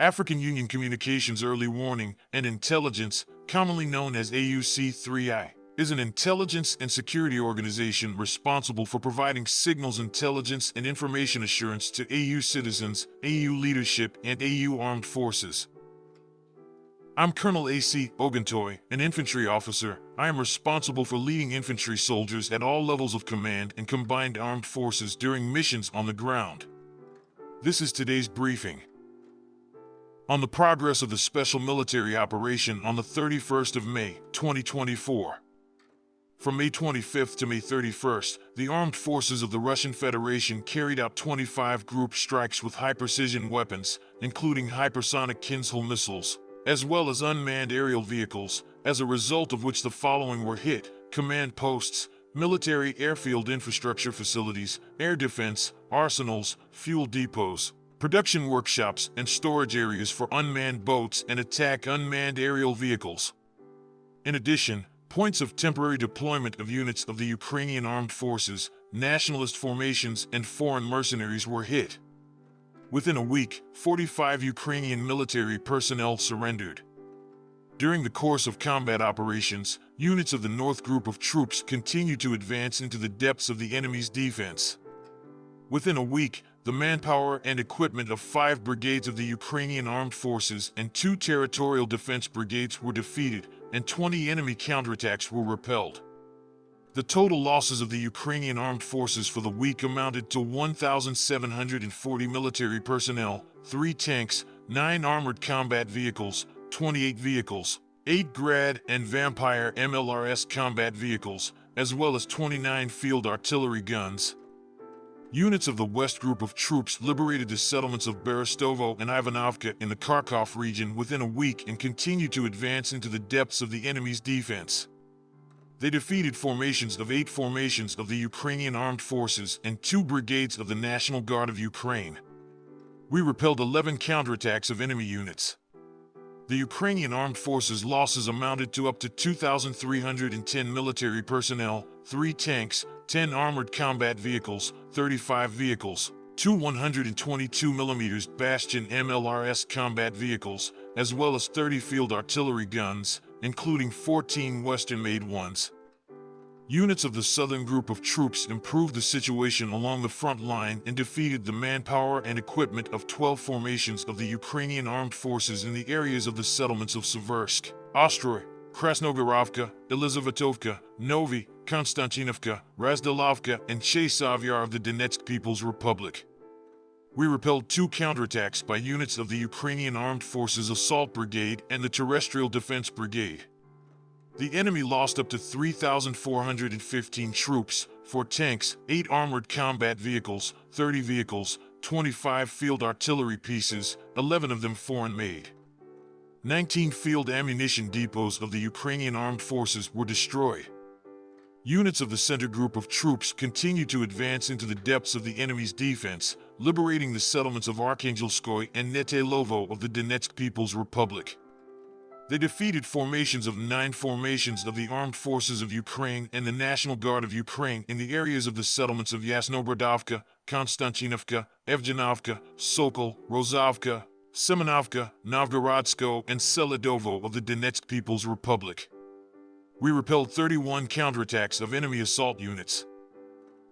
African Union Communications Early Warning and Intelligence, commonly known as AUC-3I, is an intelligence and security organization responsible for providing signals intelligence and information assurance to AU citizens, AU leadership, and AU armed forces. I'm Colonel A.C. Oguntoye, an infantry officer. I am responsible for leading infantry soldiers at all levels of command and combined armed forces during missions on the ground. This is today's briefing. On the progress of the special military operation on the 31st of May, 2024. From May 25th to May 31st, the armed forces of the Russian Federation carried out 25 group strikes with high-precision weapons, including hypersonic Kinzhal missiles, as well as unmanned aerial vehicles, as a result of which the following were hit: command posts, military airfield infrastructure facilities, air defense, arsenals, fuel depots, production workshops, and storage areas for unmanned boats and attack unmanned aerial vehicles. In addition, points of temporary deployment of units of the Ukrainian armed forces, nationalist formations, and foreign mercenaries were hit. Within a week, 45 Ukrainian military personnel surrendered. During the course of combat operations, units of the North Group of troops continued to advance into the depths of the enemy's defense. Within a week, the manpower and equipment of 5 brigades of the Ukrainian armed forces and 2 territorial defense brigades were defeated, and 20 enemy counterattacks were repelled. The total losses of the Ukrainian armed forces for the week amounted to 1,740 military personnel, 3 tanks, 9 armored combat vehicles, 28 vehicles, 8 Grad and Vampire MLRS combat vehicles, as well as 29 field artillery guns. Units of the West Group of troops liberated the settlements of Berestovo and Ivanovka in the Kharkov region within a week and continued to advance into the depths of the enemy's defense. They defeated formations of 8 formations of the Ukrainian armed forces and 2 brigades of the National Guard of Ukraine. We repelled 11 counterattacks of enemy units. The Ukrainian armed forces' losses amounted to up to 2,310 military personnel, 3 tanks, 10 armored combat vehicles, 35 vehicles, 2 122mm Bastion MLRS combat vehicles, as well as 30 field artillery guns, including 14 Western-made ones. Units of the Southern Group of troops improved the situation along the front line and defeated the manpower and equipment of 12 formations of the Ukrainian armed forces in the areas of the settlements of Seversk, Ostroy, Krasnogorovka, Elizavetovka, Novi, Konstantinovka, Razdelovka, and Chasiv-Yar of the Donetsk People's Republic. We repelled 2 counterattacks by units of the Ukrainian Armed Forces Assault Brigade and the Terrestrial Defense Brigade. The enemy lost up to 3,415 troops, 4 tanks, 8 armored combat vehicles, 30 vehicles, 25 field artillery pieces, 11 of them foreign-made. 19 field ammunition depots of the Ukrainian armed forces were destroyed. Units of the Center Group of troops continued to advance into the depths of the enemy's defense, liberating the settlements of Arkhangelskoye and Netelovo of the Donetsk People's Republic. They defeated formations of 9 formations of the Armed Forces of Ukraine and the National Guard of Ukraine in the areas of the settlements of Yasnobrodovka, Konstantinovka, Evgenovka, Sokol, Rozovka, Semenovka, Novgorodsko, and Seledovo of the Donetsk People's Republic. We repelled 31 counterattacks of enemy assault units.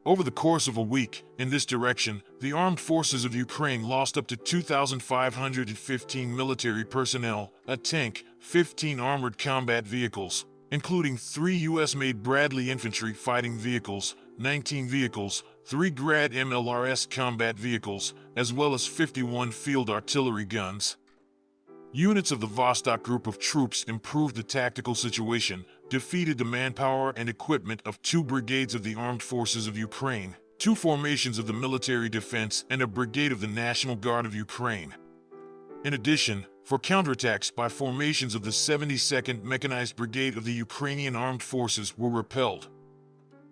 Over the course of a week, in this direction, the armed forces of Ukraine lost up to 2,515 military personnel, a tank, 15 armored combat vehicles, including 3 U.S.-made Bradley infantry fighting vehicles, 19 vehicles, 3 Grad MLRS combat vehicles, as well as 51 field artillery guns. Units of the Vostok Group of troops improved the tactical situation, defeated the manpower and equipment of 2 brigades of the Armed Forces of Ukraine, 2 formations of the Military Defense, and a brigade of the National Guard of Ukraine. In addition, for counterattacks by formations of the 72nd Mechanized Brigade of the Ukrainian Armed Forces were repelled.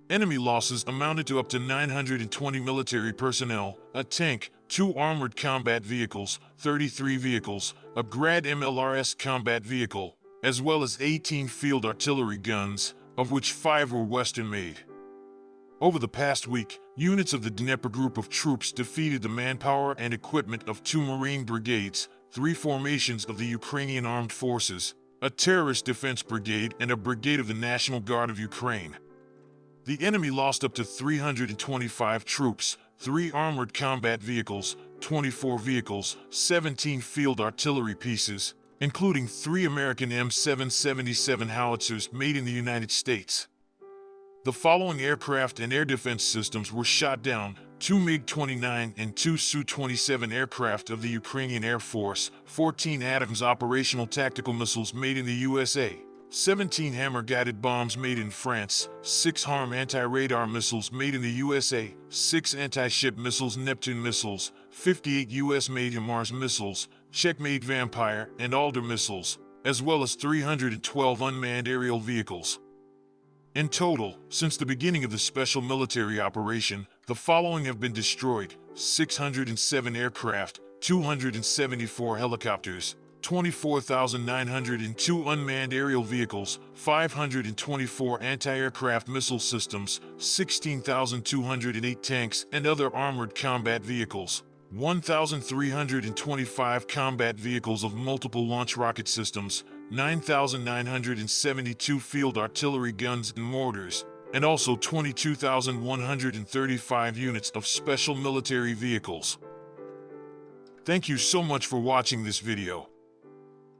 Enemy losses amounted to up to 920 military personnel, a tank, 2 armored combat vehicles, 33 vehicles, a Grad MLRS combat vehicle, as well as 18 field artillery guns, of which 5 were Western-made. Over the past week, units of the Dnieper Group of troops defeated the manpower and equipment of 2 Marine brigades, 3 formations of the Ukrainian Armed Forces, a terrorist defense brigade, and a brigade of the National Guard of Ukraine. The enemy lost up to 325 troops, 3 armored combat vehicles, 24 vehicles, 17 field artillery pieces, including 3 American M777 howitzers made in the United States. The following aircraft and air defense systems were shot down: 2 MiG-29 and 2 Su-27 aircraft of the Ukrainian Air Force, 14 ATACMS operational tactical missiles made in the USA, 17 Hammer-guided bombs made in France, 6 HARM anti-radar missiles made in the USA, 6 anti-ship missiles Neptune missiles, 58 US-made HIMARS missiles, Czech-made Vampire and Alder missiles, as well as 312 unmanned aerial vehicles. In total, since the beginning of the special military operation, the following have been destroyed: 607 aircraft, 274 helicopters, 24,902 unmanned aerial vehicles, 524 anti-aircraft missile systems, 16,208 tanks and other armored combat vehicles, 1,325 combat vehicles of multiple launch rocket systems, 9,972 field artillery guns and mortars, and also 22,135 units of special military vehicles. Thank you so much for watching this video.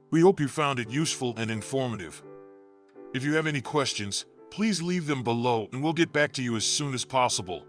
We hope you found it useful and informative. If you have any questions, please leave them below and we'll get back to you as soon as possible.